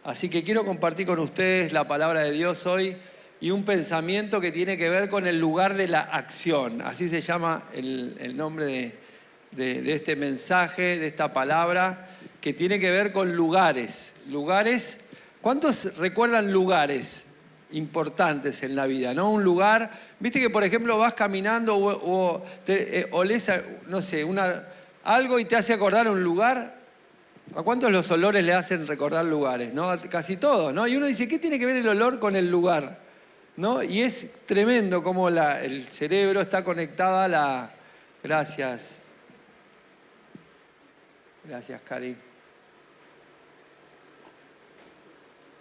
Así que quiero compartir con ustedes la palabra de Dios hoy y un pensamiento que tiene que ver con el lugar de la acción. Así se llama el nombre de este mensaje, de esta palabra, que tiene que ver con lugares. Lugares, ¿cuántos recuerdan lugares importantes en la vida, ¿no? Un lugar, viste que por ejemplo vas caminando o olés, no sé, algo y te hace acordar un lugar. ¿A cuántos los olores le hacen recordar lugares? ¿No? Casi todos, ¿no? Y uno dice, ¿qué tiene que ver el olor con el lugar? ¿No? Y es tremendo cómo el cerebro está conectado a la... Gracias. Gracias, Cari.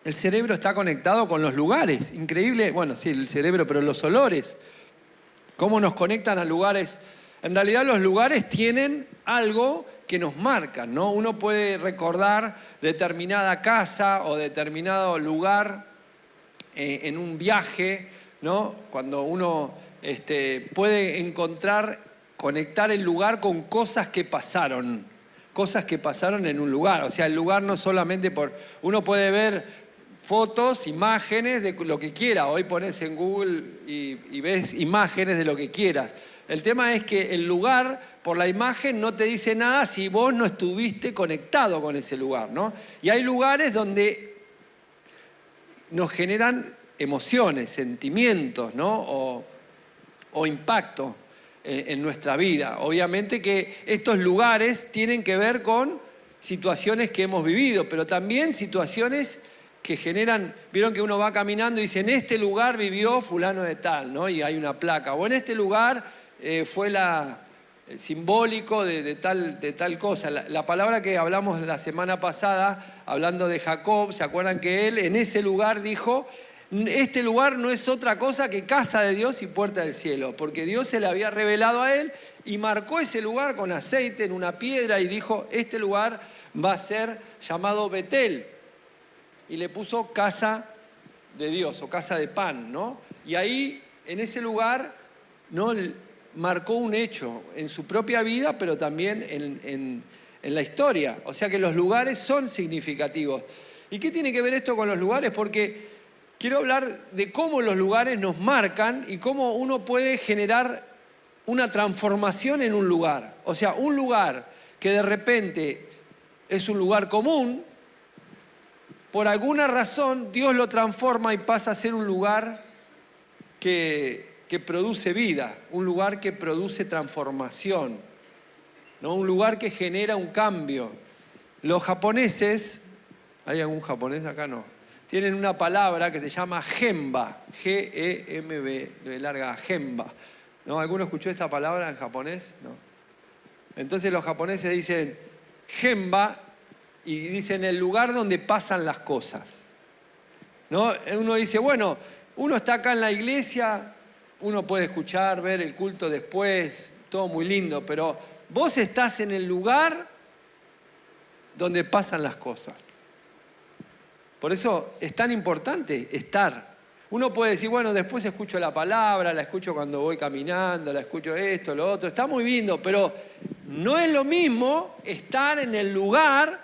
El cerebro está conectado con los lugares. Increíble. Bueno, sí, el cerebro, pero los olores. ¿Cómo nos conectan a lugares? En realidad los lugares tienen algo que nos marcan, ¿no? Uno puede recordar determinada casa o determinado lugar en un viaje, ¿no? Cuando uno puede conectar el lugar con cosas que pasaron en un lugar. O sea, el lugar no solamente uno puede ver fotos, imágenes de lo que quiera. Hoy pones en Google y ves imágenes de lo que quieras. El tema es que el lugar, por la imagen, no te dice nada si vos no estuviste conectado con ese lugar, ¿no? Y hay lugares donde nos generan emociones, sentimientos, ¿no? O impacto en nuestra vida. Obviamente que estos lugares tienen que ver con situaciones que hemos vivido, pero también situaciones que generan, vieron que uno va caminando y dice, en este lugar vivió fulano de tal, ¿no? Y hay una placa, o en este lugar fue simbólico de tal cosa. La palabra que hablamos la semana pasada, hablando de Jacob, ¿se acuerdan que él en ese lugar dijo, este lugar no es otra cosa que casa de Dios y puerta del cielo? Porque Dios se le había revelado a él y marcó ese lugar con aceite en una piedra y dijo, este lugar va a ser llamado Betel. Y le puso casa de Dios o casa de pan, ¿no? Y ahí, en ese lugar, ¿no?, marcó un hecho en su propia vida, pero también en la historia. O sea que los lugares son significativos. ¿Y qué tiene que ver esto con los lugares? Porque quiero hablar de cómo los lugares nos marcan y cómo uno puede generar una transformación en un lugar. O sea, un lugar que de repente es un lugar común, por alguna razón Dios lo transforma y pasa a ser un lugar que produce vida, un lugar que produce transformación, ¿no? Un lugar que genera un cambio. Los japoneses, ¿hay algún japonés acá? No. Tienen una palabra que se llama gemba, G-E-M-B, de larga, gemba, ¿no? ¿Alguno escuchó esta palabra en japonés? No. Entonces los japoneses dicen gemba y dicen el lugar donde pasan las cosas, ¿no? Uno dice, bueno, uno está acá en la iglesia, uno puede escuchar, ver el culto después, todo muy lindo, pero vos estás en el lugar donde pasan las cosas. Por eso es tan importante estar. Uno puede decir, bueno, después escucho la palabra, la escucho cuando voy caminando, la escucho esto, lo otro, está muy lindo, pero no es lo mismo estar en el lugar,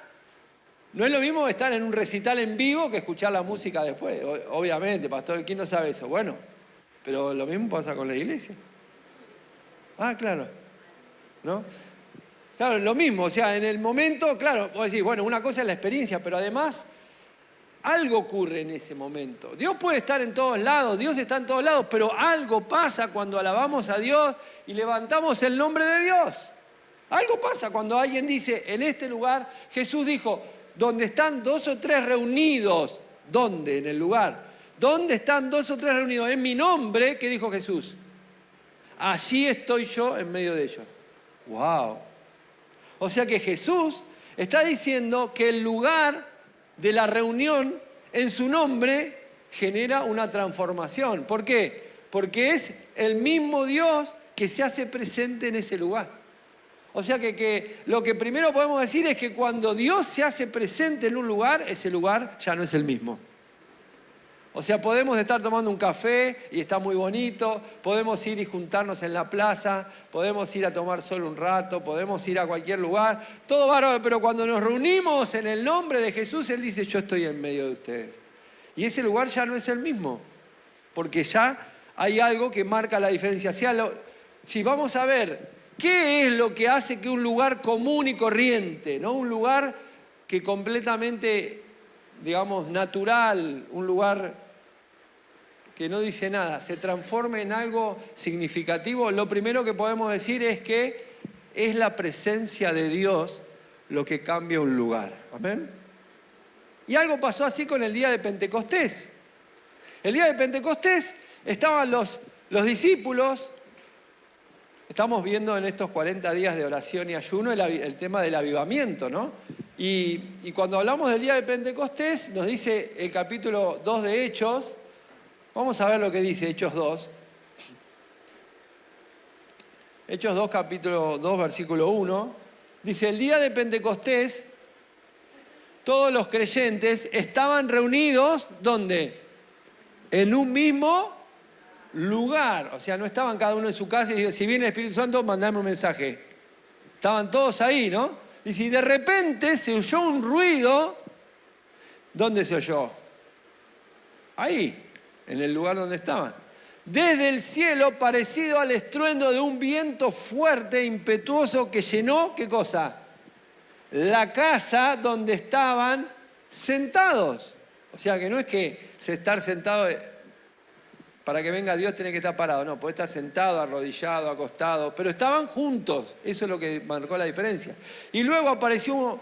no es lo mismo estar en un recital en vivo que escuchar la música después. Obviamente, pastor, ¿quién no sabe eso? Bueno, pero lo mismo pasa con la iglesia. Ah, claro. ¿No? Claro, lo mismo. O sea, en el momento, claro, vos decís, bueno, una cosa es la experiencia, pero además algo ocurre en ese momento. Dios puede estar en todos lados, Dios está en todos lados, pero algo pasa cuando alabamos a Dios y levantamos el nombre de Dios. Algo pasa cuando alguien dice, en este lugar, Jesús dijo, donde están 2 o 3 reunidos, ¿dónde? En el lugar. ¿Dónde están 2 o 3 reunidos? En mi nombre, ¿qué dijo Jesús? Allí estoy yo en medio de ellos. ¡Wow! O sea que Jesús está diciendo que el lugar de la reunión en su nombre genera una transformación. ¿Por qué? Porque es el mismo Dios que se hace presente en ese lugar. O sea que lo que primero podemos decir es que cuando Dios se hace presente en un lugar, ese lugar ya no es el mismo. O sea, podemos estar tomando un café y está muy bonito, podemos ir y juntarnos en la plaza, podemos ir a tomar sol un rato, podemos ir a cualquier lugar, todo bárbaro, pero cuando nos reunimos en el nombre de Jesús, Él dice, yo estoy en medio de ustedes. Y ese lugar ya no es el mismo, porque ya hay algo que marca la diferencia. Si vamos a ver qué es lo que hace que un lugar común y corriente, ¿no? Un lugar que completamente, digamos, natural, un lugar que no dice nada, se transforme en algo significativo, lo primero que podemos decir es que es la presencia de Dios lo que cambia un lugar. ¿Amén? Y algo pasó así con el día de Pentecostés. El día de Pentecostés estaban los discípulos. Estamos viendo en estos 40 días de oración y ayuno el tema del avivamiento, ¿no? Y cuando hablamos del día de Pentecostés, nos dice el capítulo 2 de Hechos. Vamos a ver lo que dice Hechos 2. Hechos 2, capítulo 2, versículo 1. Dice, el día de Pentecostés, todos los creyentes estaban reunidos, ¿dónde? En un mismo lugar. O sea, no estaban cada uno en su casa y dijeron, si viene el Espíritu Santo, mandame un mensaje. Estaban todos ahí, ¿no? Y si de repente se oyó un ruido, ¿dónde se oyó? Ahí, en el lugar donde estaban. Desde el cielo, parecido al estruendo de un viento fuerte e impetuoso que llenó, ¿qué cosa? La casa donde estaban sentados. O sea, que no es que estar sentado, para que venga Dios tiene que estar parado. No, puede estar sentado, arrodillado, acostado, pero estaban juntos. Eso es lo que marcó la diferencia. Y luego apareció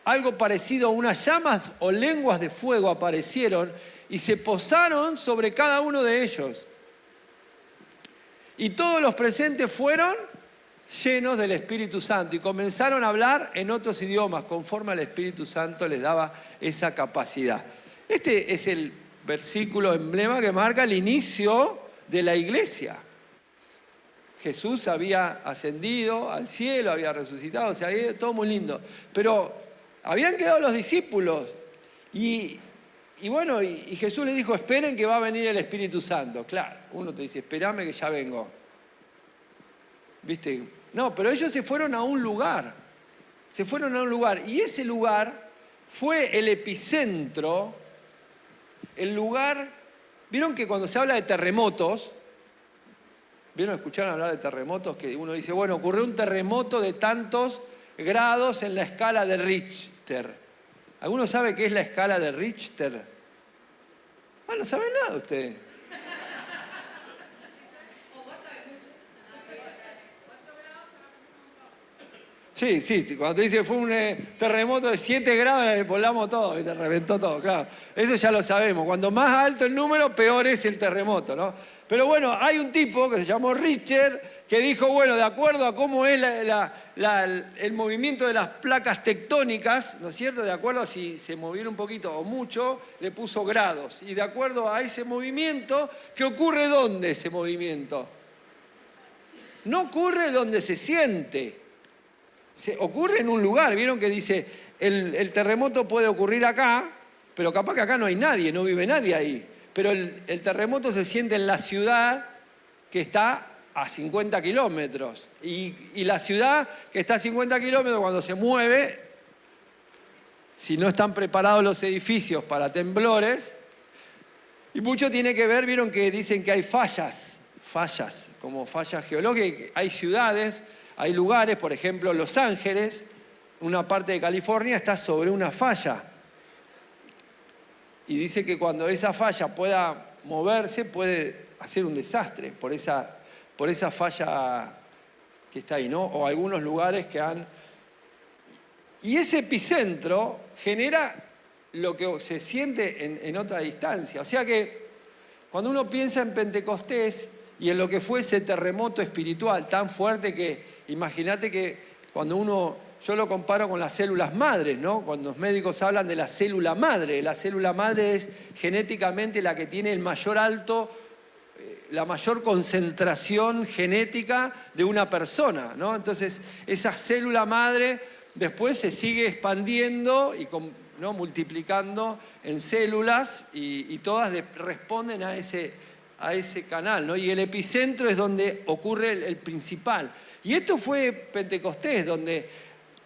algo parecido a unas llamas o lenguas de fuego aparecieron y se posaron sobre cada uno de ellos. Y todos los presentes fueron llenos del Espíritu Santo y comenzaron a hablar en otros idiomas, conforme al Espíritu Santo les daba esa capacidad. Este es el versículo emblema que marca el inicio de la iglesia. Jesús había ascendido al cielo, había resucitado, o sea, todo muy lindo. Pero habían quedado los discípulos y bueno, y Jesús les dijo, esperen que va a venir el Espíritu Santo. Claro, uno te dice, espérame que ya vengo. ¿Viste? No, pero ellos se fueron a un lugar. Se fueron a un lugar. Y ese lugar fue el epicentro, el lugar. ¿Vieron que cuando se habla de terremotos, escucharon hablar de terremotos? Que uno dice, bueno, ocurrió un terremoto de tantos grados en la escala de Richter. ¿Alguno sabe qué es la escala de Richter? Ah, no sabe nada usted. Sí, cuando te dice fue un terremoto de 7 grados, volamos todo, y te reventó todo, claro. Eso ya lo sabemos. Cuando más alto el número, peor es el terremoto, ¿no? Pero bueno, hay un tipo que se llamó Richter, que dijo, bueno, de acuerdo a cómo es el movimiento de las placas tectónicas, ¿no es cierto? De acuerdo a si se movieron un poquito o mucho, le puso grados. Y de acuerdo a ese movimiento, ¿qué ocurre dónde ese movimiento? No ocurre donde se siente. Ocurre en un lugar. Vieron que dice, el terremoto puede ocurrir acá, pero capaz que acá no hay nadie, no vive nadie ahí. Pero el terremoto se siente en la ciudad que está a 50 kilómetros. Y la ciudad que está a 50 kilómetros, cuando se mueve, si no están preparados los edificios para temblores, y mucho tiene que ver, vieron que dicen que hay fallas, como fallas geológicas, hay ciudades, hay lugares, por ejemplo, Los Ángeles, una parte de California está sobre una falla. Y dice que cuando esa falla pueda moverse, puede hacer un desastre por esa falla que está ahí, ¿no? O algunos lugares que han... Y ese epicentro genera lo que se siente en otra distancia. O sea que cuando uno piensa en Pentecostés y en lo que fue ese terremoto espiritual tan fuerte que... Imagínate que cuando yo lo comparo con las células madres, ¿no? Cuando los médicos hablan de la célula madre es genéticamente la que tiene la mayor concentración genética de una persona, ¿no? Entonces, esa célula madre después se sigue expandiendo y ¿no? Multiplicando en células y todas responden a ese canal, ¿no? Y el epicentro es donde ocurre el principal. Y esto fue Pentecostés, donde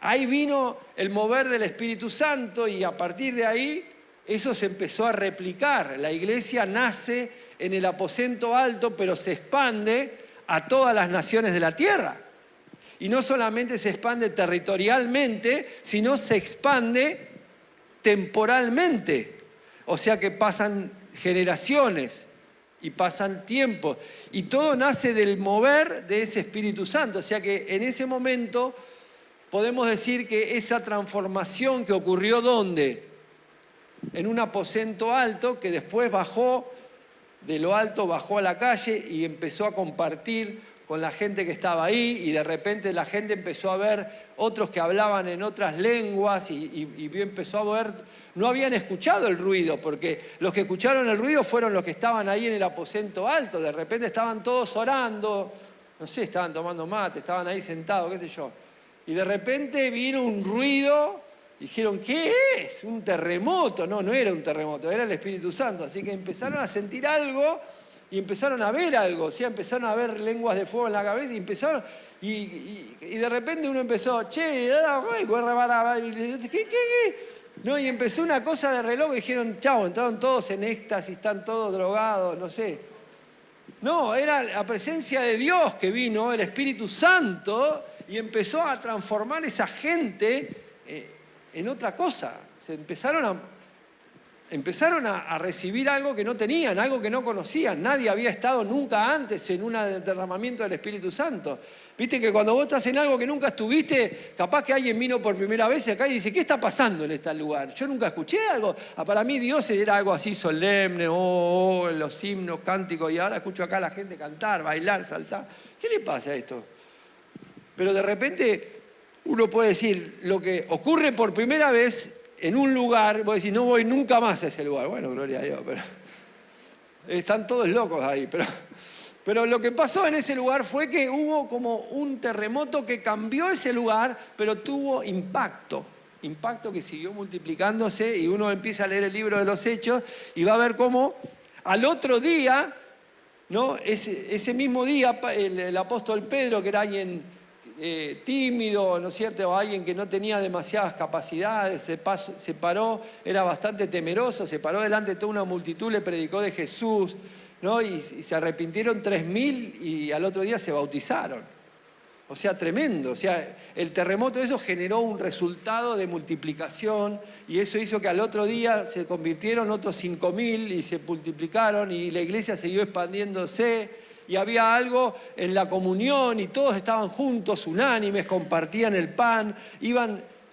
ahí vino el mover del Espíritu Santo y a partir de ahí eso se empezó a replicar. La iglesia nace en el aposento alto, pero se expande a todas las naciones de la tierra. Y no solamente se expande territorialmente, sino se expande temporalmente. O sea que pasan generaciones y pasan tiempos. Y todo nace del mover de ese Espíritu Santo. O sea que en ese momento podemos decir que esa transformación que ocurrió, ¿dónde? En un aposento alto que después bajó, de lo alto bajó a la calle y empezó a compartir con la gente que estaba ahí y de repente la gente empezó a ver otros que hablaban en otras lenguas y empezó a ver, no habían escuchado el ruido, porque los que escucharon el ruido fueron los que estaban ahí en el aposento alto, de repente estaban todos orando, no sé, estaban tomando mate, estaban ahí sentados, qué sé yo, y de repente vino un ruido, dijeron, ¿qué es? ¿Un terremoto? No, no era un terremoto, era el Espíritu Santo, así que empezaron a sentir algo y empezaron a ver algo, o sea, empezaron a ver lenguas de fuego en la cabeza y empezaron, y de repente uno empezó, che, ¿qué? No, y empezó una cosa de reloj y dijeron, chao, entraron todos en éxtasis, están todos drogados, no sé. No, era la presencia de Dios que vino, el Espíritu Santo, y empezó a transformar esa gente en otra cosa. Se empezaron a recibir algo que no tenían, algo que no conocían. Nadie había estado nunca antes en un derramamiento del Espíritu Santo. Viste que cuando vos estás en algo que nunca estuviste, capaz que alguien vino por primera vez acá y dice, ¿qué está pasando en este lugar? Yo nunca escuché algo. Para mí Dios era algo así solemne, los himnos, cánticos, y ahora escucho acá a la gente cantar, bailar, saltar. ¿Qué le pasa a esto? Pero de repente uno puede decir, lo que ocurre por primera vez en un lugar, vos decís, no voy nunca más a ese lugar. Bueno, gloria a Dios, pero están todos locos ahí. Pero lo que pasó en ese lugar fue que hubo como un terremoto que cambió ese lugar, pero tuvo impacto que siguió multiplicándose y uno empieza a leer el libro de los Hechos y va a ver cómo al otro día, ¿no? Ese mismo día, el apóstol Pedro, que era alguien tímido, ¿no es cierto? O alguien que no tenía demasiadas capacidades, se paró, era bastante temeroso, se paró delante de toda una multitud, le predicó de Jesús, ¿no? Y se arrepintieron 3.000 y al otro día se bautizaron. O sea, tremendo. O sea, el terremoto de eso generó un resultado de multiplicación y eso hizo que al otro día se convirtieron otros 5.000 y se multiplicaron y la iglesia siguió expandiéndose. Y había algo en la comunión y todos estaban juntos, unánimes, compartían el pan,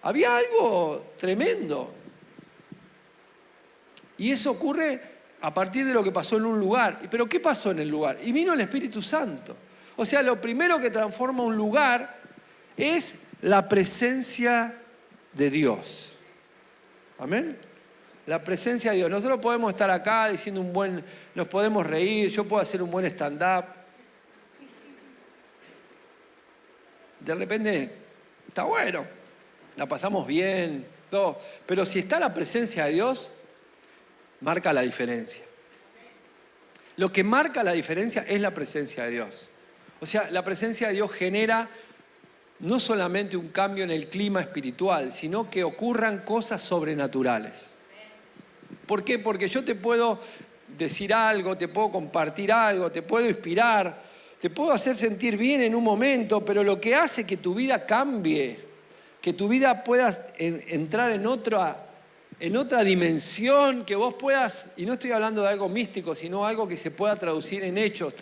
había algo tremendo. Y eso ocurre a partir de lo que pasó en un lugar. ¿Pero qué pasó en el lugar? Y vino el Espíritu Santo. O sea, lo primero que transforma un lugar es la presencia de Dios. ¿Amén? La presencia de Dios. Nosotros podemos estar acá diciendo nos podemos reír, yo puedo hacer un buen stand-up. De repente, está bueno, la pasamos bien, todo. Pero si está la presencia de Dios, marca la diferencia. Lo que marca la diferencia es la presencia de Dios. O sea, la presencia de Dios genera no solamente un cambio en el clima espiritual, sino que ocurran cosas sobrenaturales. ¿Por qué? Porque yo te puedo decir algo, te puedo compartir algo, te puedo inspirar, te puedo hacer sentir bien en un momento, pero lo que hace que tu vida cambie, que tu vida puedas entrar en otra dimensión, que vos puedas, y no estoy hablando de algo místico, sino algo que se pueda traducir en hechos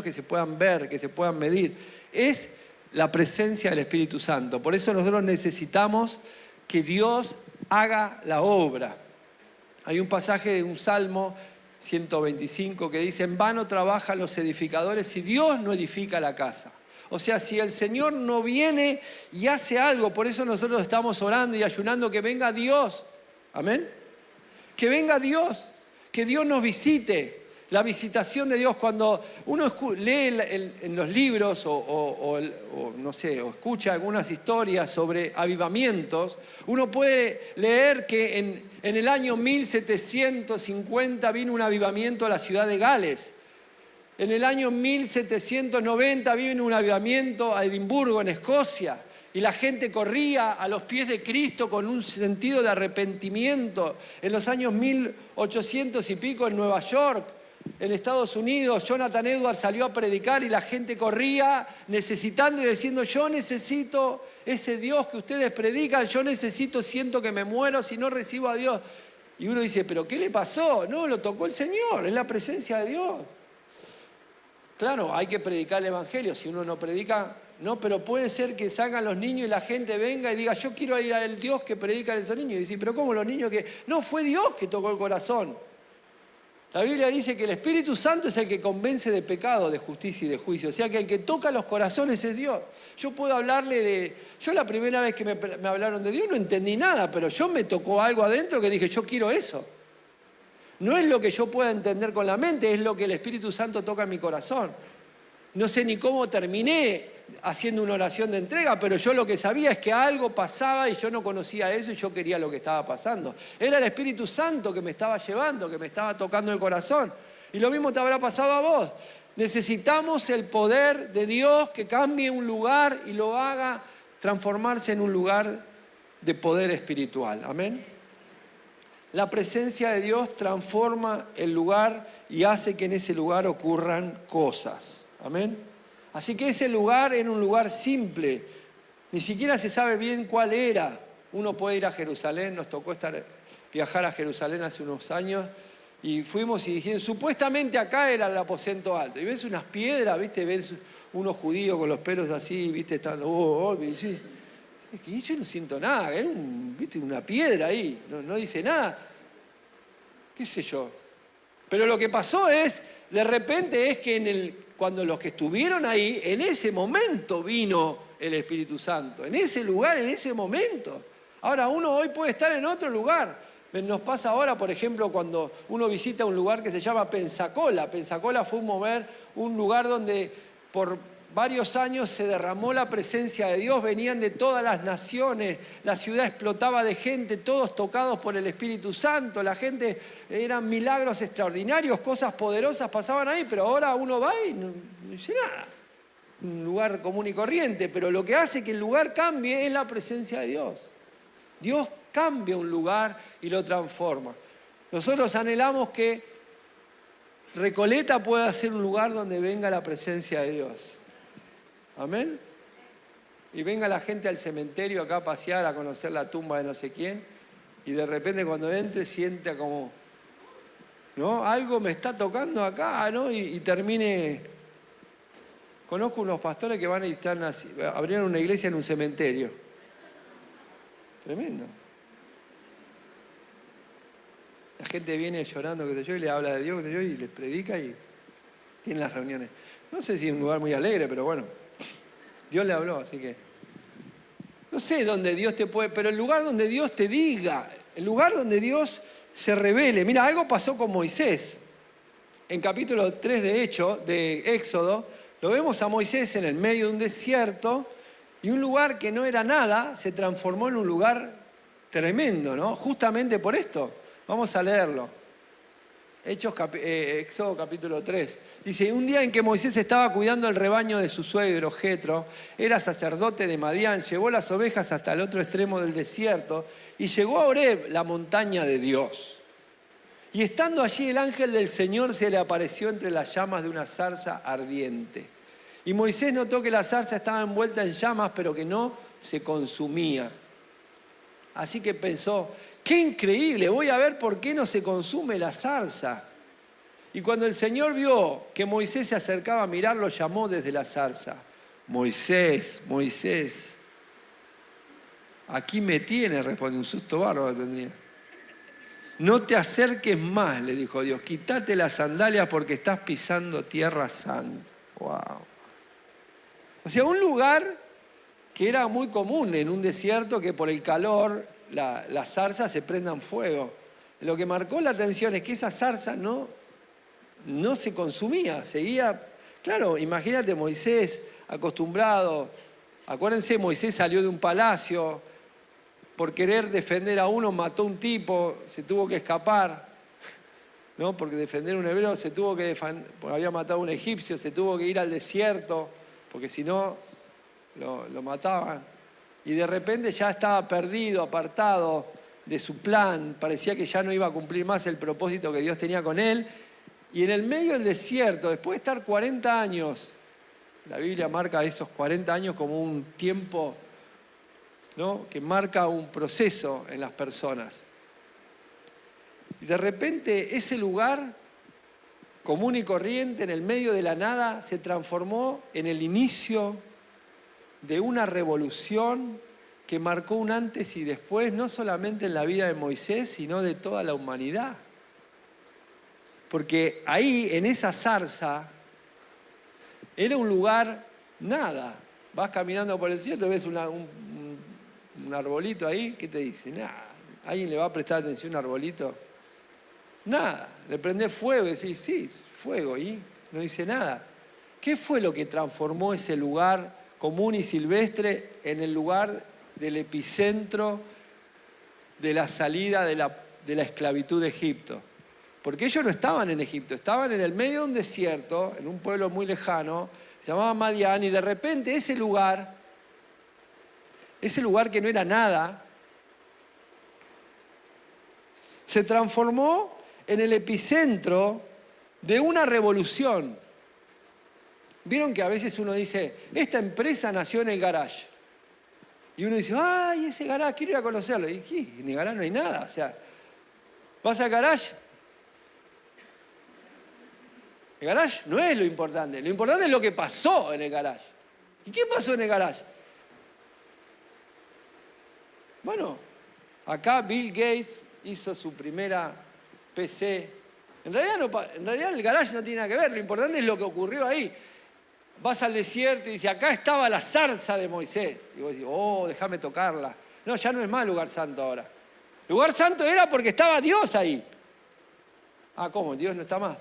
que se puedan ver, que se puedan medir, es la presencia del Espíritu Santo. Por eso nosotros necesitamos que Dios haga la obra. Hay un pasaje de un Salmo 125 que dice, en vano trabajan los edificadores si Dios no edifica la casa. O sea, si el Señor no viene y hace algo, por eso nosotros estamos orando y ayunando que venga Dios. Amén. Que venga Dios, que Dios nos visite. La visitación de Dios, cuando uno lee en los libros o no sé, o escucha algunas historias sobre avivamientos, uno puede leer que en el año 1750 vino un avivamiento a la ciudad de Gales. En el año 1790 vino un avivamiento a Edimburgo, en Escocia. Y la gente corría a los pies de Cristo con un sentido de arrepentimiento. En los años 1800 y pico en Nueva York, en Estados Unidos, Jonathan Edwards salió a predicar y la gente corría necesitando y diciendo: yo necesito ese Dios que ustedes predican, yo necesito, siento que me muero si no recibo a Dios. Y uno dice: ¿pero qué le pasó? No, lo tocó el Señor, es la presencia de Dios. Claro, hay que predicar el Evangelio, si uno no predica, no, pero puede ser que salgan los niños y la gente venga y diga: yo quiero ir al Dios que predican esos niños. Y dice: ¿pero cómo los niños que...? No, fue Dios que tocó el corazón. La Biblia dice que el Espíritu Santo es el que convence de pecado, de justicia y de juicio. O sea que el que toca los corazones es Dios. Yo puedo hablarle de... Yo la primera vez que me hablaron de Dios no entendí nada, pero yo me tocó algo adentro que dije: yo quiero eso. No es lo que yo pueda entender con la mente, es lo que el Espíritu Santo toca en mi corazón. No sé ni cómo terminé haciendo una oración de entrega, pero yo lo que sabía es que algo pasaba y yo no conocía eso y yo quería lo que estaba pasando. Era el Espíritu Santo que me estaba llevando, que me estaba tocando el corazón. Y lo mismo te habrá pasado a vos. Necesitamos el poder de Dios que cambie un lugar y lo haga transformarse en un lugar de poder espiritual. Amén. La presencia de Dios transforma el lugar y hace que en ese lugar ocurran cosas. Amén. Así que ese lugar era un lugar simple. Ni siquiera se sabe bien cuál era. Uno puede ir a Jerusalén, nos tocó viajar a Jerusalén hace unos años y fuimos y dijeron: supuestamente acá era el aposento alto. Y ves unas piedras, ¿viste? Ves unos judíos con los pelos así, ¿viste? Estando, ¿sí? Y yo no siento nada, es ¿viste? Una piedra ahí, no dice nada. ¿Qué sé yo? Pero lo que pasó es, de repente, es que cuando los que estuvieron ahí, en ese momento vino el Espíritu Santo. En ese lugar, en ese momento. Ahora, uno hoy puede estar en otro lugar. Nos pasa ahora, por ejemplo, cuando uno visita un lugar que se llama Pensacola. Pensacola fue un lugar donde por varios años se derramó la presencia de Dios, venían de todas las naciones, la ciudad explotaba de gente, todos tocados por el Espíritu Santo, la gente, eran milagros extraordinarios, cosas poderosas pasaban ahí, pero ahora uno va y no dice nada. Un lugar común y corriente, pero lo que hace que el lugar cambie es la presencia de Dios. Dios cambia un lugar y lo transforma. Nosotros anhelamos que Recoleta pueda ser un lugar donde venga la presencia de Dios. Amén. Y venga la gente al cementerio acá a pasear, a conocer la tumba de no sé quién, y de repente cuando entre sienta como, ¿no? Algo me está tocando acá, ¿no? Y termine. Conozco unos pastores que van y abrieron una iglesia en un cementerio. Tremendo. La gente viene llorando, qué sé yo, y le habla de Dios, qué sé yo, y les predica y tienen las reuniones. No sé si es un lugar muy alegre, pero bueno. Dios le habló, así que... No sé dónde Dios te puede... Pero el lugar donde Dios te diga, el lugar donde Dios se revele. Mira, algo pasó con Moisés. En capítulo 3 de Éxodo, lo vemos a Moisés en el medio de un desierto y un lugar que no era nada se transformó en un lugar tremendo, ¿no? Justamente por esto. Vamos a leerlo. Éxodo capítulo 3. Dice: un día en que Moisés estaba cuidando el rebaño de su suegro Jetro, era sacerdote de Madián, llevó las ovejas hasta el otro extremo del desierto y llegó a Horeb, la montaña de Dios. Y estando allí, el ángel del Señor se le apareció entre las llamas de una zarza ardiente. Y Moisés notó que la zarza estaba envuelta en llamas, pero que no se consumía. Así que pensó: ¡qué increíble! Voy a ver por qué no se consume la zarza. Y cuando el Señor vio que Moisés se acercaba a mirar, lo llamó desde la zarza: Moisés, Moisés. Aquí me tiene, respondió. Un susto bárbaro tendría. No te acerques más, le dijo Dios. Quítate las sandalias porque estás pisando tierra santa. Wow. O sea, un lugar que era muy común en un desierto, que por el calor las zarzas se prendan fuego. Lo que marcó la atención es que esa zarza no no se consumía, seguía. Claro, imagínate Moisés acostumbrado. Acuérdense, Moisés salió de un palacio, por querer defender a uno mató a un tipo, se tuvo que escapar, ¿no? Porque defender a un hebreo se tuvo que porque había matado a un egipcio, se tuvo que ir al desierto, porque si no lo mataban. Y de repente ya estaba perdido, apartado de su plan, parecía que ya no iba a cumplir más el propósito que Dios tenía con él. Y en el medio del desierto, después de estar 40 años, la Biblia marca estos 40 años como un tiempo, ¿no?, que marca un proceso en las personas. Y de repente ese lugar común y corriente, en el medio de la nada, se transformó en el inicio de una revolución que marcó un antes y después, no solamente en la vida de Moisés, sino de toda la humanidad. Porque ahí, en esa zarza, era un lugar nada. Vas caminando por el cielo, ves un arbolito ahí, ¿qué te dice? Nada. ¿Alguien le va a prestar atención a un arbolito? Nada. Le prendés fuego y decís, sí, fuego, y no dice nada. ¿Qué fue lo que transformó ese lugar común y silvestre en el lugar del epicentro de la salida de la esclavitud de Egipto? Porque ellos no estaban en Egipto, estaban en el medio de un desierto, en un pueblo muy lejano, se llamaba Madián, y de repente ese lugar que no era nada, se transformó en el epicentro de una revolución. Vieron que a veces uno dice, esta empresa nació en el garage. Y uno dice, ay, ese garage, quiero ir a conocerlo. Y ¿qué? En el garage no hay nada. O sea, vas al garage. El garage no es lo importante es lo que pasó en el garage. ¿Y qué pasó en el garage? Bueno, acá Bill Gates hizo su primera PC. En realidad el garage no tiene nada que ver, lo importante es lo que ocurrió ahí. Vas al desierto y dices, acá estaba la zarza de Moisés. Y vos decís, oh, déjame tocarla. No, ya no es más lugar santo ahora. Lugar santo era porque estaba Dios ahí. Ah, ¿cómo? ¿Dios no está más?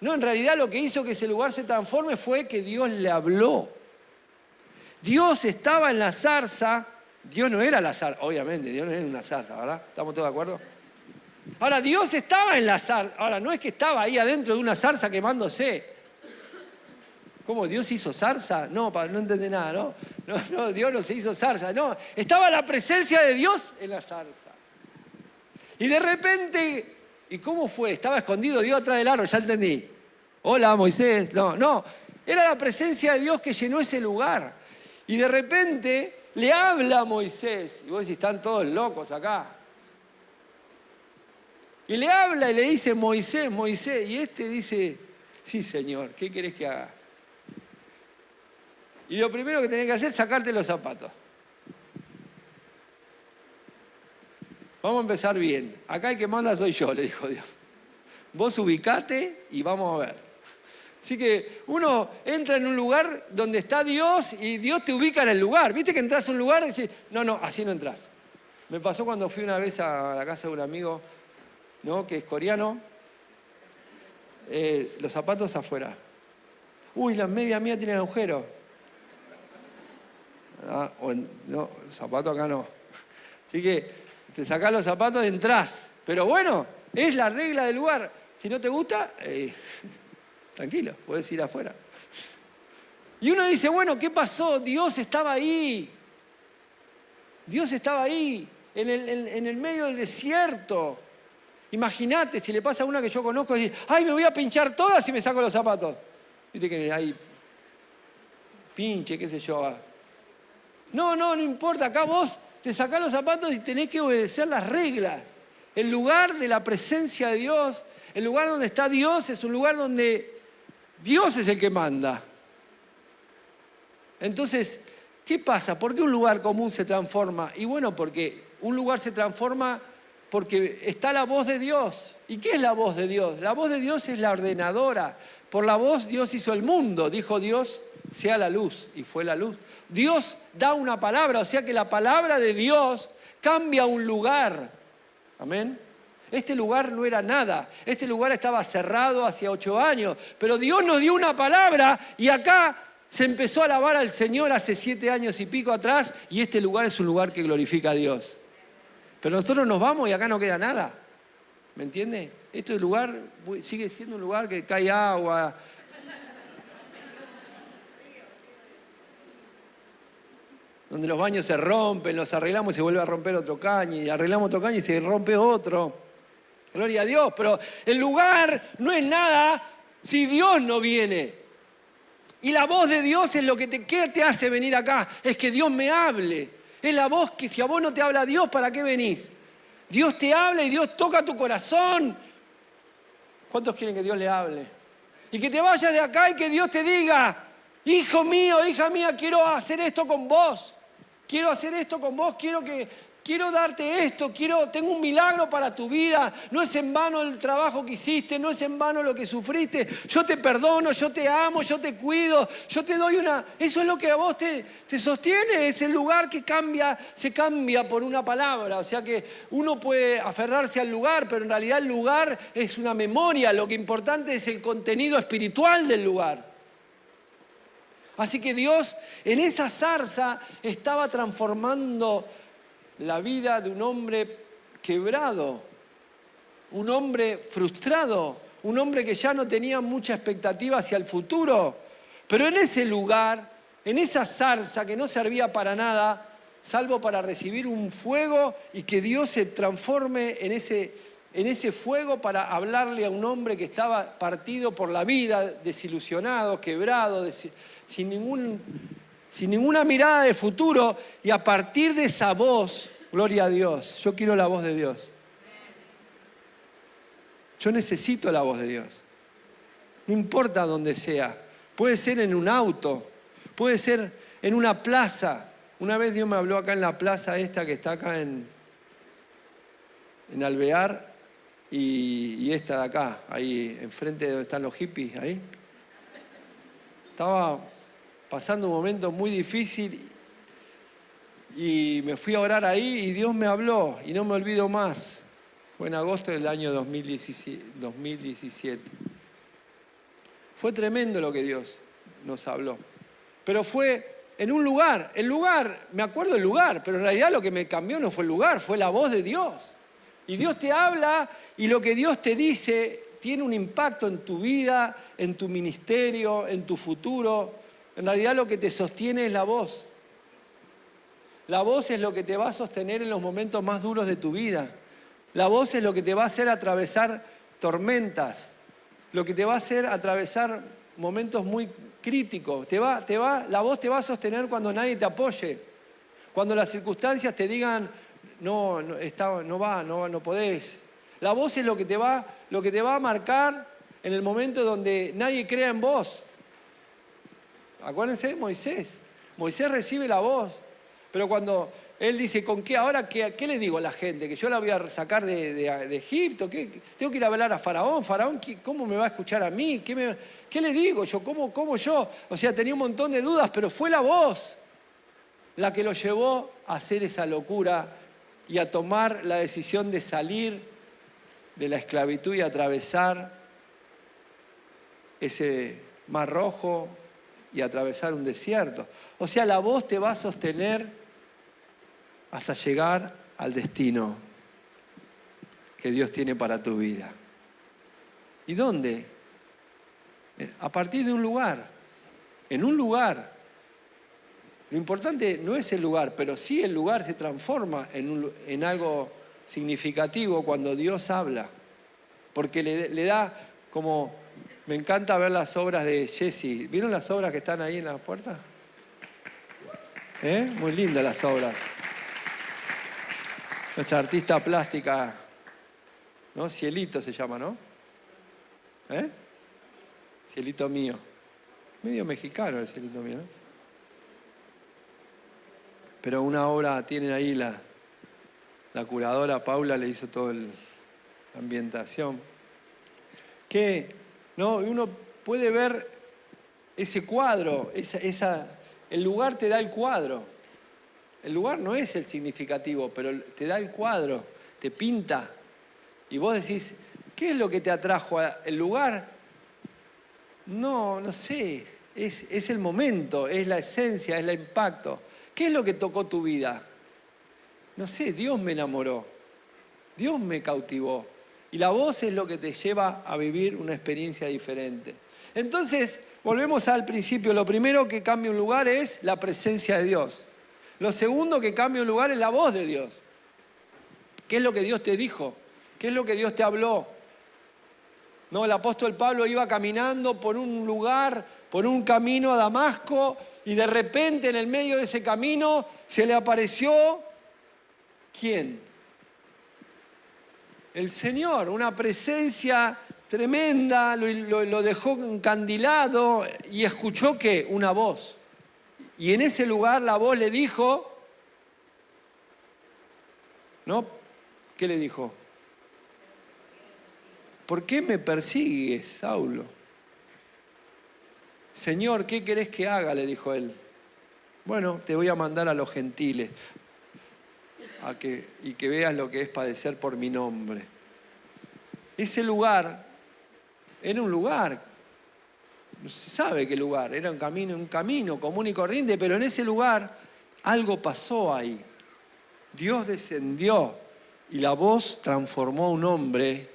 No, en realidad lo que hizo que ese lugar se transforme fue que Dios le habló. Dios estaba en la zarza. Dios no era la zarza, obviamente, Dios no era una zarza, ¿verdad? ¿Estamos todos de acuerdo? Ahora, Dios estaba en la zarza. Ahora, no es que estaba ahí adentro de una zarza quemándose. ¿Cómo? ¿Dios hizo zarza? No, no entendí nada, ¿no? No, Dios no se hizo zarza, no. Estaba la presencia de Dios en la zarza. Y de repente, ¿y cómo fue? Estaba escondido Dios atrás del árbol, ya entendí. Hola, Moisés. No. Era la presencia de Dios que llenó ese lugar. Y de repente le habla a Moisés. Y vos decís, están todos locos acá. Y le habla y le dice, Moisés. Y este dice, sí, Señor, ¿qué querés que haga? Y lo primero que tenés que hacer es sacarte los zapatos. Vamos a empezar bien. Acá el que manda soy yo, le dijo Dios. Vos ubicate y vamos a ver. Así que uno entra en un lugar donde está Dios y Dios te ubica en el lugar. ¿Viste que entras a un lugar y decís, no, así no entras? Me pasó cuando fui una vez a la casa de un amigo, ¿no?, que es coreano. Los zapatos afuera. Uy, la media mía tiene agujero. No, el zapato acá no. Así que te sacás los zapatos y entrás. Pero bueno, es la regla del lugar. Si no te gusta, tranquilo, puedes ir afuera. Y uno dice, bueno, ¿qué pasó? Dios estaba ahí. Dios estaba ahí, en el medio del desierto. Imagínate, si le pasa a una que yo conozco, decir, ay, me voy a pinchar todas y me saco los zapatos. Viste que hay pinche, qué sé yo. No importa, acá vos te sacás los zapatos y tenés que obedecer las reglas. El lugar de la presencia de Dios, el lugar donde está Dios, es un lugar donde Dios es el que manda. Entonces, ¿qué pasa? ¿Por qué un lugar común se transforma? Y bueno, porque un lugar se transforma porque está la voz de Dios. ¿Y qué es la voz de Dios? La voz de Dios es la ordenadora. Por la voz Dios hizo el mundo. Dijo Dios, sea la luz, y fue la luz. Dios da una palabra, o sea que la palabra de Dios cambia un lugar. Amén. Este lugar no era nada. Este lugar estaba cerrado hace 8 años. Pero Dios nos dio una palabra y acá se empezó a alabar al Señor hace 7 años y pico atrás. Y este lugar es un lugar que glorifica a Dios. Pero nosotros nos vamos y acá no queda nada. ¿Me entiende? Este lugar sigue siendo un lugar que cae agua. Donde los baños se rompen, los arreglamos y se vuelve a romper otro caño. Y arreglamos otro caño y se rompe otro. Gloria a Dios, pero el lugar no es nada si Dios no viene. Y la voz de Dios es lo que ¿qué te hace venir acá? Es que Dios me hable. Es la voz que si a vos no te habla Dios, ¿para qué venís? Dios te habla y Dios toca tu corazón. ¿Cuántos quieren que Dios le hable? Y que te vayas de acá y que Dios te diga, hijo mío, hija mía, quiero hacer esto con vos. Quiero hacer esto con vos, quiero darte esto, tengo un milagro para tu vida. No es en vano el trabajo que hiciste, no es en vano lo que sufriste. Yo te perdono, yo te amo, yo te cuido, yo te doy una... Eso es lo que a vos te sostiene, es el lugar que se cambia por una palabra. O sea que uno puede aferrarse al lugar, pero en realidad el lugar es una memoria. Lo que importante es el contenido espiritual del lugar. Así que Dios en esa zarza estaba transformando la vida de un hombre quebrado, un hombre frustrado, un hombre que ya no tenía mucha expectativa hacia el futuro. Pero en ese lugar, en esa zarza que no servía para nada, salvo para recibir un fuego y que Dios se transforme en ese fuego para hablarle a un hombre que estaba partido por la vida, desilusionado, quebrado, sin ninguna mirada de futuro. Y a partir de esa voz, gloria a Dios, yo quiero la voz de Dios. Yo necesito la voz de Dios. No importa dónde sea. Puede ser en un auto, puede ser en una plaza. Una vez Dios me habló acá en la plaza esta que está acá en Alvear y esta de acá, ahí enfrente de donde están los hippies, ahí. Estaba pasando un momento muy difícil y me fui a orar ahí y Dios me habló y no me olvido más. Fue en agosto del año 2017. Fue tremendo lo que Dios nos habló. Pero fue en un lugar. El lugar, me acuerdo el lugar, pero en realidad lo que me cambió no fue el lugar, fue la voz de Dios. Y Dios te habla y lo que Dios te dice tiene un impacto en tu vida, en tu ministerio, en tu futuro. En realidad lo que te sostiene es la voz. La voz es lo que te va a sostener en los momentos más duros de tu vida. La voz es lo que te va a hacer atravesar tormentas, lo que te va a hacer atravesar momentos muy críticos. La voz te va a sostener cuando nadie te apoye, cuando las circunstancias te digan no podés. La voz es lo que te va a marcar en el momento donde nadie crea en vos. Acuérdense de Moisés. Moisés recibe la voz, pero cuando él dice, ¿con qué ahora? ¿Qué le digo a la gente? ¿Que yo la voy a sacar de Egipto? ¿Tengo que ir a hablar a Faraón? ¿Faraón cómo me va a escuchar a mí? ¿Qué le digo yo? ¿Cómo yo? O sea, tenía un montón de dudas, pero fue la voz la que lo llevó a hacer esa locura y a tomar la decisión de salir de la esclavitud y atravesar ese mar rojo y atravesar un desierto. O sea, la voz te va a sostener hasta llegar al destino que Dios tiene para tu vida. ¿Y dónde? A partir de un lugar. En un lugar. Lo importante no es el lugar, pero sí el lugar se transforma en algo significativo cuando Dios habla. Porque le da como... Me encanta ver las obras de Jessy. ¿Vieron las obras que están ahí en la puerta? Muy lindas las obras. Nuestra artista plástica, ¿no? Cielito se llama, ¿no? Cielito mío. Medio mexicano el Cielito mío, ¿no? Pero una obra tienen ahí la curadora Paula le hizo toda la ambientación. ¿No? Uno puede ver ese cuadro, el lugar te da el cuadro. El lugar no es el significativo, pero te da el cuadro, te pinta. Y vos decís, ¿qué es lo que te atrajo al lugar? No sé, es el momento, es la esencia, es el impacto. ¿Qué es lo que tocó tu vida? No sé, Dios me enamoró, Dios me cautivó. Y la voz es lo que te lleva a vivir una experiencia diferente. Entonces, volvemos al principio. Lo primero que cambia un lugar es la presencia de Dios. Lo segundo que cambia un lugar es la voz de Dios. ¿Qué es lo que Dios te dijo? ¿Qué es lo que Dios te habló? No, el apóstol Pablo iba caminando por un lugar, por un camino a Damasco, y de repente en el medio de ese camino se le apareció, ¿quién? El Señor, una presencia tremenda, lo dejó encandilado y escuchó ¿qué? Una voz. Y en ese lugar la voz le dijo, ¿no? ¿Qué le dijo? ¿Por qué me persigues, Saulo? Señor, ¿qué querés que haga? Le dijo él. Bueno, te voy a mandar a los gentiles y que veas lo que es padecer por mi nombre. Ese lugar era un lugar, no se sabe qué lugar, era un camino común y corriente, pero en ese lugar algo pasó ahí. Dios descendió y la voz transformó a un hombre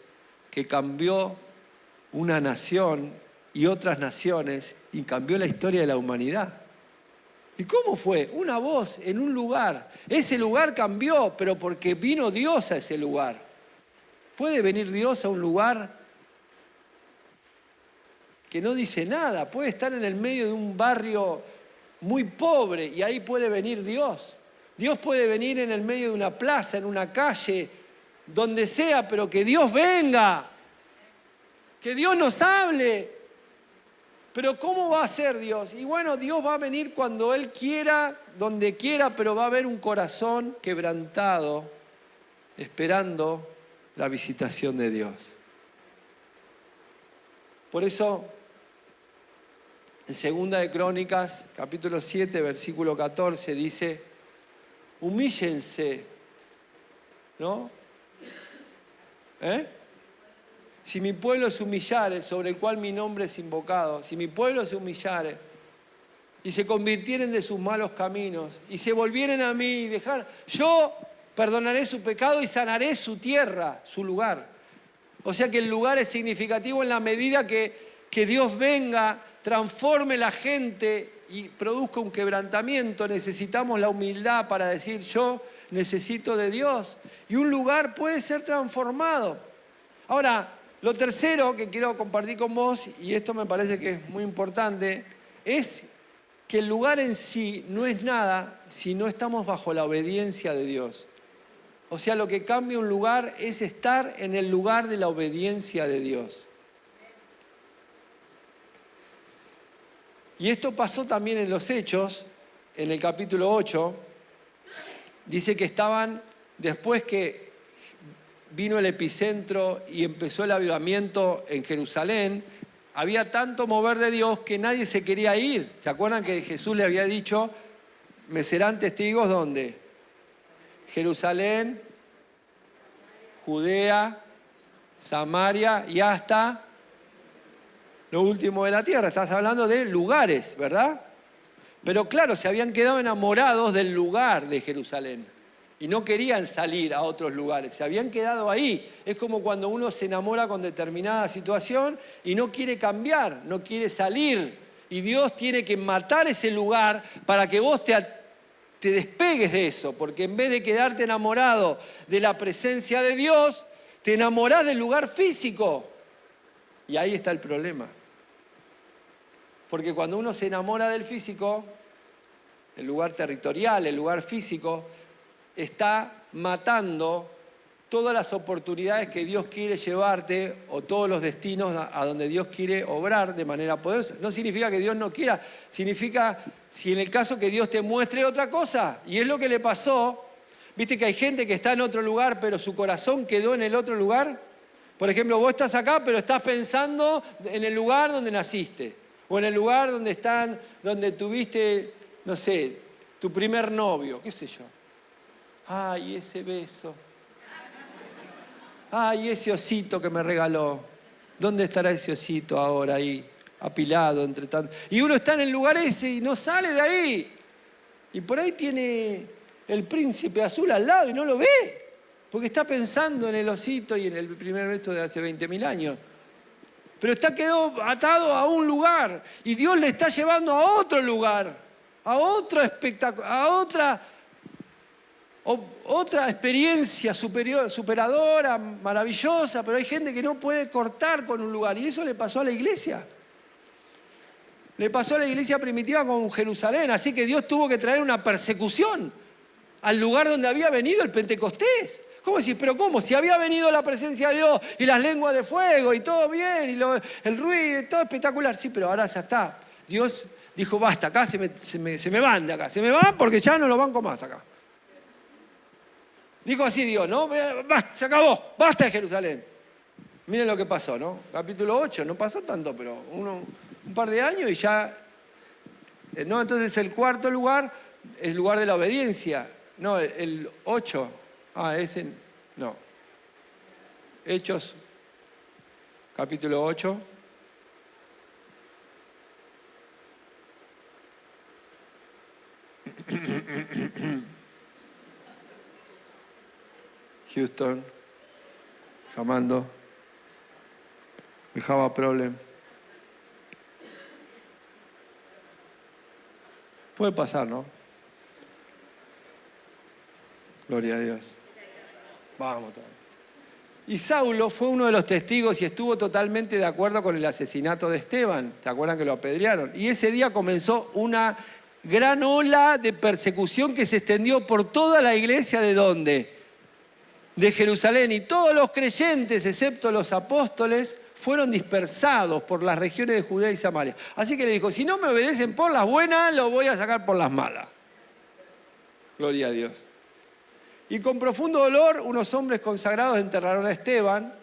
que cambió una nación y otras naciones y cambió la historia de la humanidad. ¿Y cómo fue? Una voz en un lugar. Ese lugar cambió, pero porque vino Dios a ese lugar. ¿Puede venir Dios a un lugar que no dice nada? Puede estar en el medio de un barrio muy pobre y ahí puede venir Dios. Dios puede venir en el medio de una plaza, en una calle, donde sea, pero que Dios venga. Que Dios nos hable. Pero ¿cómo va a ser Dios? Y bueno, Dios va a venir cuando Él quiera, donde quiera, pero va a haber un corazón quebrantado, esperando la visitación de Dios. Por eso, en 2 de Crónicas, capítulo 7, versículo 14, dice, humíllense, ¿no? Si mi pueblo se humillare, sobre el cual mi nombre es invocado, si mi pueblo se humillare y se convirtieren de sus malos caminos y se volvieren a mí y dejar, yo perdonaré su pecado y sanaré su tierra, su lugar. O sea que el lugar es significativo en la medida que Dios venga, transforme la gente y produzca un quebrantamiento. Necesitamos la humildad para decir, yo necesito de Dios. Y un lugar puede ser transformado. Ahora, lo tercero que quiero compartir con vos, y esto me parece que es muy importante, es que el lugar en sí no es nada si no estamos bajo la obediencia de Dios. O sea, lo que cambia un lugar es estar en el lugar de la obediencia de Dios. Y esto pasó también en los Hechos, en el capítulo 8. Dice que estaban, después que vino el epicentro y empezó el avivamiento en Jerusalén, había tanto mover de Dios que nadie se quería ir. ¿Se acuerdan que Jesús le había dicho, me serán testigos dónde? Jerusalén, Judea, Samaria y hasta lo último de la tierra. Estás hablando de lugares, ¿verdad? Pero claro, se habían quedado enamorados del lugar de Jerusalén y no querían salir a otros lugares, se habían quedado ahí. Es como cuando uno se enamora con determinada situación y no quiere cambiar, no quiere salir. Y Dios tiene que matar ese lugar para que vos te despegues de eso, porque en vez de quedarte enamorado de la presencia de Dios, te enamorás del lugar físico. Y ahí está el problema. Porque cuando uno se enamora del físico, el lugar territorial, el lugar físico, está matando todas las oportunidades que Dios quiere llevarte o todos los destinos a donde Dios quiere obrar de manera poderosa. No significa que Dios no quiera, significa si en el caso que Dios te muestre otra cosa. Y es lo que le pasó. ¿Viste que hay gente que está en otro lugar pero su corazón quedó en el otro lugar? Por ejemplo, vos estás acá pero estás pensando en el lugar donde naciste o en el lugar donde tuviste, no sé, tu primer novio, qué sé yo. Ay, ese beso. Ay, ese osito que me regaló. ¿Dónde estará ese osito ahora ahí, apilado entre tanto? Y uno está en el lugar ese y no sale de ahí. Y por ahí tiene el príncipe azul al lado y no lo ve. Porque está pensando en el osito y en el primer beso de hace 20.000 años. Pero quedó atado a un lugar. Y Dios le está llevando a otro lugar. A otro espectáculo. A otra experiencia superadora, maravillosa. Pero hay gente que no puede cortar con un lugar. Y eso le pasó a la iglesia. Le pasó a la iglesia primitiva con Jerusalén. Así que Dios tuvo que traer una persecución al lugar donde había venido el Pentecostés. ¿Cómo decís? ¿Pero cómo? Si había venido la presencia de Dios y las lenguas de fuego y todo bien, y el ruido, todo espectacular. Sí, pero ahora ya está. Dios dijo, basta, acá se me van de acá. Se me van porque ya no lo banco más acá. Dijo así Dios, ¿no? Basta, se acabó, basta de Jerusalén. Miren lo que pasó, ¿no? Capítulo 8, no pasó tanto, pero un par de años y ya... ¿no? Entonces el cuarto lugar es el lugar de la obediencia. No, el 8... ese no. Hechos, capítulo 8. Houston, llamando. We have a problem. Puede pasar, ¿no? Gloria a Dios. Vamos. Y Saulo fue uno de los testigos y estuvo totalmente de acuerdo con el asesinato de Esteban. ¿Se acuerdan que lo apedrearon? Y ese día comenzó una gran ola de persecución que se extendió por toda la iglesia. ¿De dónde? De Jerusalén. Y todos los creyentes, excepto los apóstoles, fueron dispersados por las regiones de Judea y Samaria. Así que le dijo, si no me obedecen por las buenas, los voy a sacar por las malas. Gloria a Dios. Y con profundo dolor, unos hombres consagrados enterraron a Esteban.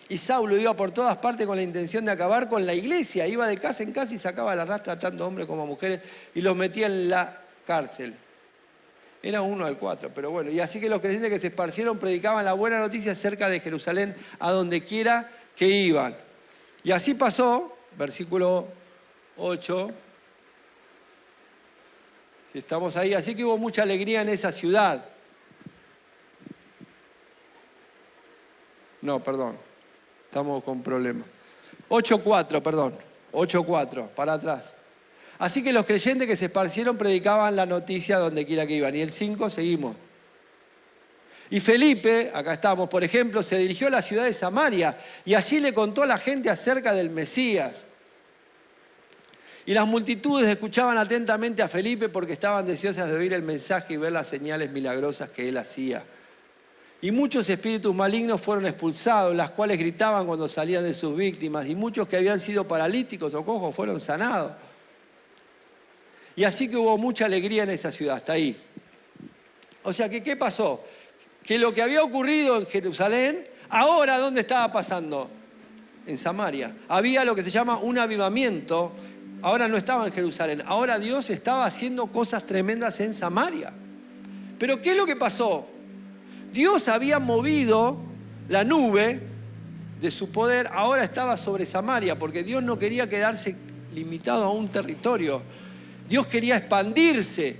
Y Saulo iba por todas partes con la intención de acabar con la iglesia. Iba de casa en casa y sacaba la rastra tanto hombres como mujeres y los metía en la cárcel. Era 1 al 4, pero bueno. Y así que los creyentes que se esparcieron predicaban la buena noticia acerca de Jerusalén a donde quiera que iban. Y así pasó, versículo 8. Estamos ahí. Así que hubo mucha alegría en esa ciudad. No, perdón. Estamos con problemas. 8.4, perdón. 8.4, para atrás. Así que los creyentes que se esparcieron predicaban la noticia donde quiera que iban. Y el 5, seguimos. Y Felipe, acá estamos, por ejemplo, se dirigió a la ciudad de Samaria y allí le contó a la gente acerca del Mesías. Y las multitudes escuchaban atentamente a Felipe porque estaban deseosas de oír el mensaje y ver las señales milagrosas que él hacía. Y muchos espíritus malignos fueron expulsados, las cuales gritaban cuando salían de sus víctimas. Y muchos que habían sido paralíticos o cojos fueron sanados. Y así que hubo mucha alegría en esa ciudad, hasta ahí. O sea, que ¿qué pasó? Que lo que había ocurrido en Jerusalén, ahora ¿dónde estaba pasando? En Samaria. Había lo que se llama un avivamiento. Ahora no estaba en Jerusalén. Ahora Dios estaba haciendo cosas tremendas en Samaria. Pero ¿qué es lo que pasó? Dios había movido la nube de su poder, ahora estaba sobre Samaria, porque Dios no quería quedarse limitado a un territorio. Dios quería expandirse.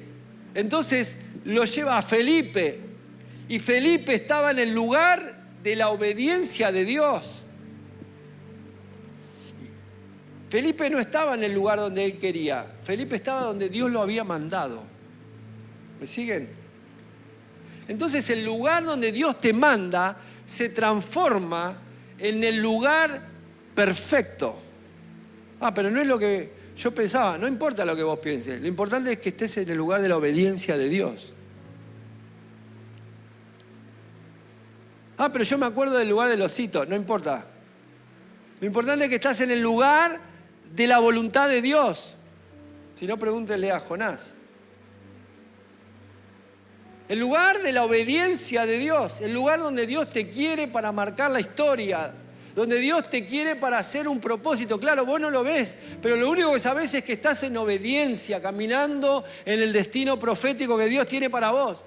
Entonces lo lleva a Felipe. Y Felipe estaba en el lugar de la obediencia de Dios. Felipe no estaba en el lugar donde él quería. Felipe estaba donde Dios lo había mandado. ¿Me siguen? Entonces el lugar donde Dios te manda se transforma en el lugar perfecto. Pero no es lo que yo pensaba. No importa lo que vos pienses. Lo importante es que estés en el lugar de la obediencia de Dios. Pero yo me acuerdo del lugar del osito. No importa. Lo importante es que estás en el lugar de la voluntad de Dios. Si no, pregúntenle a Jonás. El lugar de la obediencia de Dios. El lugar donde Dios te quiere para marcar la historia. Donde Dios te quiere para hacer un propósito. Claro, vos no lo ves, pero lo único que sabés es que estás en obediencia, caminando en el destino profético que Dios tiene para vos.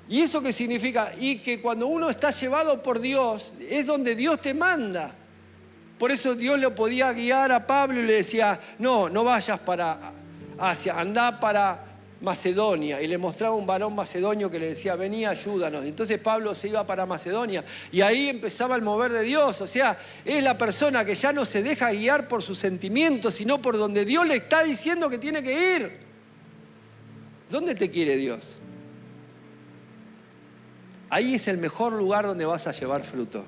¿Y eso qué significa? Y que cuando uno está llevado por Dios, es donde Dios te manda. Por eso Dios le podía guiar a Pablo y le decía, no vayas para Asia, andá para Macedonia. Y le mostraba un varón macedonio que le decía, vení, ayúdanos. Entonces Pablo se iba para Macedonia y ahí empezaba el mover de Dios. O sea, es la persona que ya no se deja guiar por sus sentimientos, sino por donde Dios le está diciendo que tiene que ir. ¿Dónde te quiere Dios? Ahí es el mejor lugar donde vas a llevar fruto.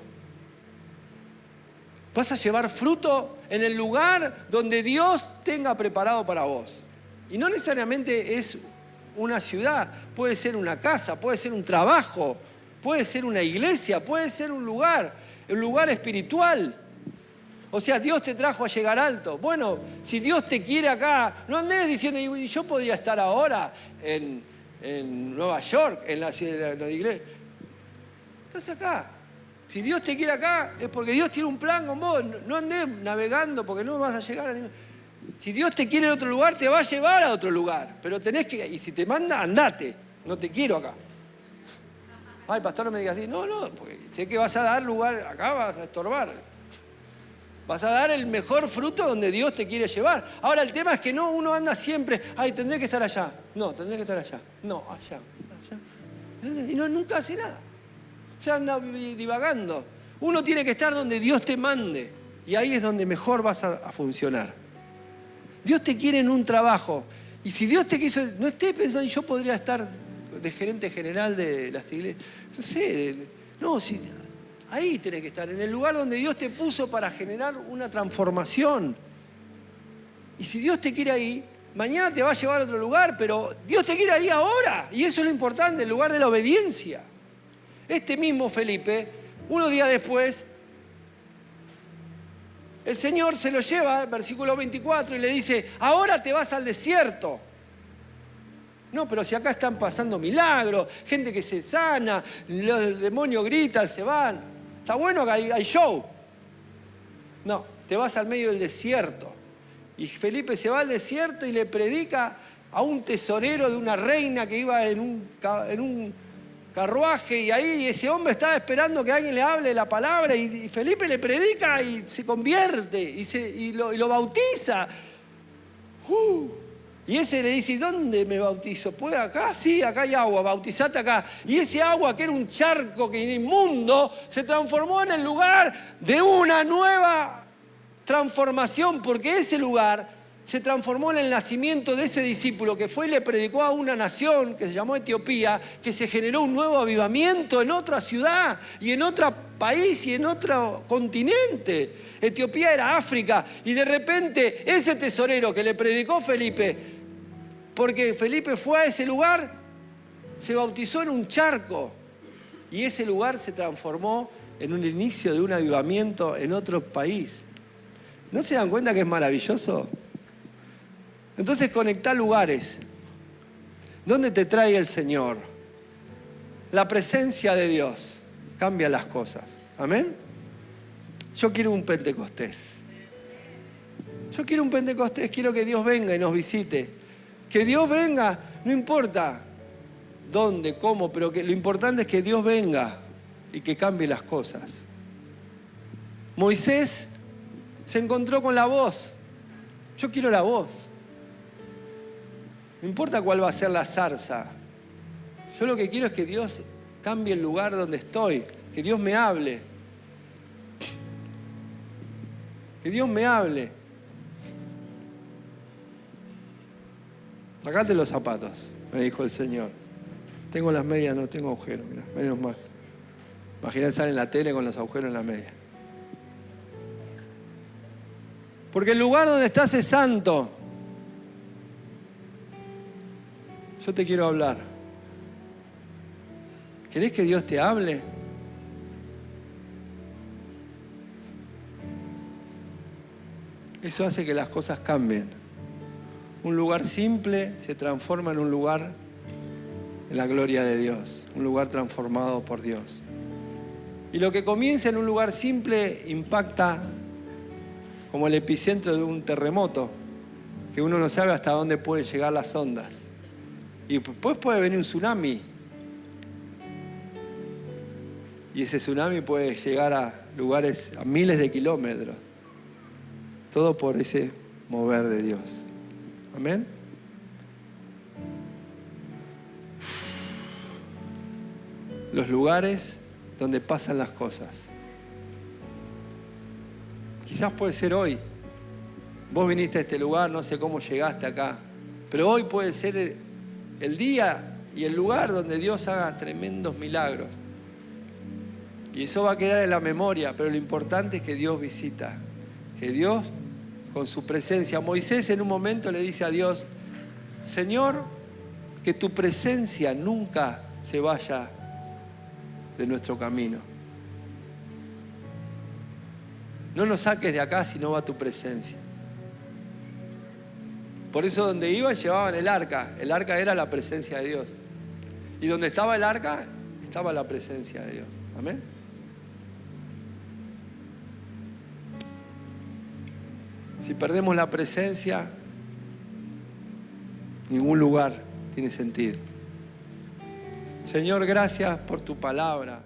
Vas a llevar fruto en el lugar donde Dios tenga preparado para vos. Y no necesariamente es una ciudad, puede ser una casa, puede ser un trabajo, puede ser una iglesia, puede ser un lugar espiritual. O sea, Dios te trajo a llegar alto. Bueno, si Dios te quiere acá, no andes diciendo, yo podría estar ahora en Nueva York, en la iglesia. Estás acá. Si Dios te quiere acá, es porque Dios tiene un plan con vos. No andes navegando porque no vas a llegar a ningún... Si Dios te quiere en otro lugar, te va a llevar a otro lugar. Pero tenés que... Y si te manda, andate. No te quiero acá. Ay, pastor, no me digas así. No, porque sé que vas a dar lugar acá, vas a estorbar. Vas a dar el mejor fruto donde Dios te quiere llevar. Ahora, el tema es que no, uno anda siempre, ay, tendré que estar allá. No, tendré que estar allá. No, allá. Y nunca hace nada. Se anda divagando. Uno tiene que estar donde Dios te mande. Y ahí es donde mejor vas a funcionar. Dios te quiere en un trabajo. Y si Dios te quiso, no estés pensando, yo podría estar de gerente general de las iglesias. No sé, ahí tenés que estar, en el lugar donde Dios te puso para generar una transformación. Y si Dios te quiere ahí, mañana te va a llevar a otro lugar, pero Dios te quiere ahí ahora. Y eso es lo importante, el lugar de la obediencia. Este mismo Felipe, unos días después, el Señor se lo lleva, versículo 24, y le dice, ahora te vas al desierto. No, pero si acá están pasando milagros, gente que se sana, los demonios gritan, se van. Está bueno que hay show. No, te vas al medio del desierto. Y Felipe se va al desierto y le predica a un tesorero de una reina que iba en un carruaje, y ahí ese hombre estaba esperando que alguien le hable la palabra, y Felipe le predica y se convierte y lo bautiza. Y ese le dice, ¿dónde me bautizo? ¿Puede acá? Sí, acá hay agua, bautizate acá. Y ese agua, que era un charco que era inmundo, se transformó en el lugar de una nueva transformación, porque ese lugar se transformó en el nacimiento de ese discípulo que fue y le predicó a una nación que se llamó Etiopía, que se generó un nuevo avivamiento en otra ciudad y en otro país y en otro continente. Etiopía era África, y de repente ese tesorero que le predicó Felipe, porque Felipe fue a ese lugar, se bautizó en un charco, y ese lugar se transformó en un inicio de un avivamiento en otro país. ¿No se dan cuenta que es maravilloso? Entonces, conectá lugares. ¿Dónde te trae el Señor? La presencia de Dios cambia las cosas. ¿Amén? Yo quiero un Pentecostés. Yo quiero un Pentecostés. Quiero que Dios venga y nos visite. Que Dios venga, no importa dónde, cómo, pero lo importante es que Dios venga y que cambie las cosas. Moisés se encontró con la voz. Yo quiero la voz. No importa cuál va a ser la zarza. Yo lo que quiero es que Dios cambie el lugar donde estoy. Que Dios me hable. Que Dios me hable. Sacate los zapatos, me dijo el Señor. Tengo las medias, no tengo agujeros, mirá, menos mal. Imagínate salir en la tele con los agujeros en la media. Porque el lugar donde estás es santo. Yo te quiero hablar. ¿Querés que Dios te hable? Eso hace que las cosas cambien. Un lugar simple se transforma en un lugar en la gloria de Dios. Un lugar transformado por Dios. Y lo que comienza en un lugar simple impacta como el epicentro de un terremoto, que uno no sabe hasta dónde pueden llegar las ondas. Y después puede venir un tsunami. Y ese tsunami puede llegar a lugares a miles de kilómetros. Todo por ese mover de Dios. Amén. Los lugares donde pasan las cosas. Quizás puede ser hoy. Vos viniste a este lugar, no sé cómo llegaste acá, pero hoy puede ser el día y el lugar donde Dios haga tremendos milagros. Y eso va a quedar en la memoria, pero lo importante es que Dios visita, que Dios con su presencia. Moisés en un momento le dice a Dios: Señor, que tu presencia nunca se vaya de nuestro camino. No nos saques de acá si no va tu presencia. Por eso donde iban llevaban el arca. El arca era la presencia de Dios. Y donde estaba el arca, estaba la presencia de Dios. Amén. Si perdemos la presencia, ningún lugar tiene sentido. Señor, gracias por tu palabra.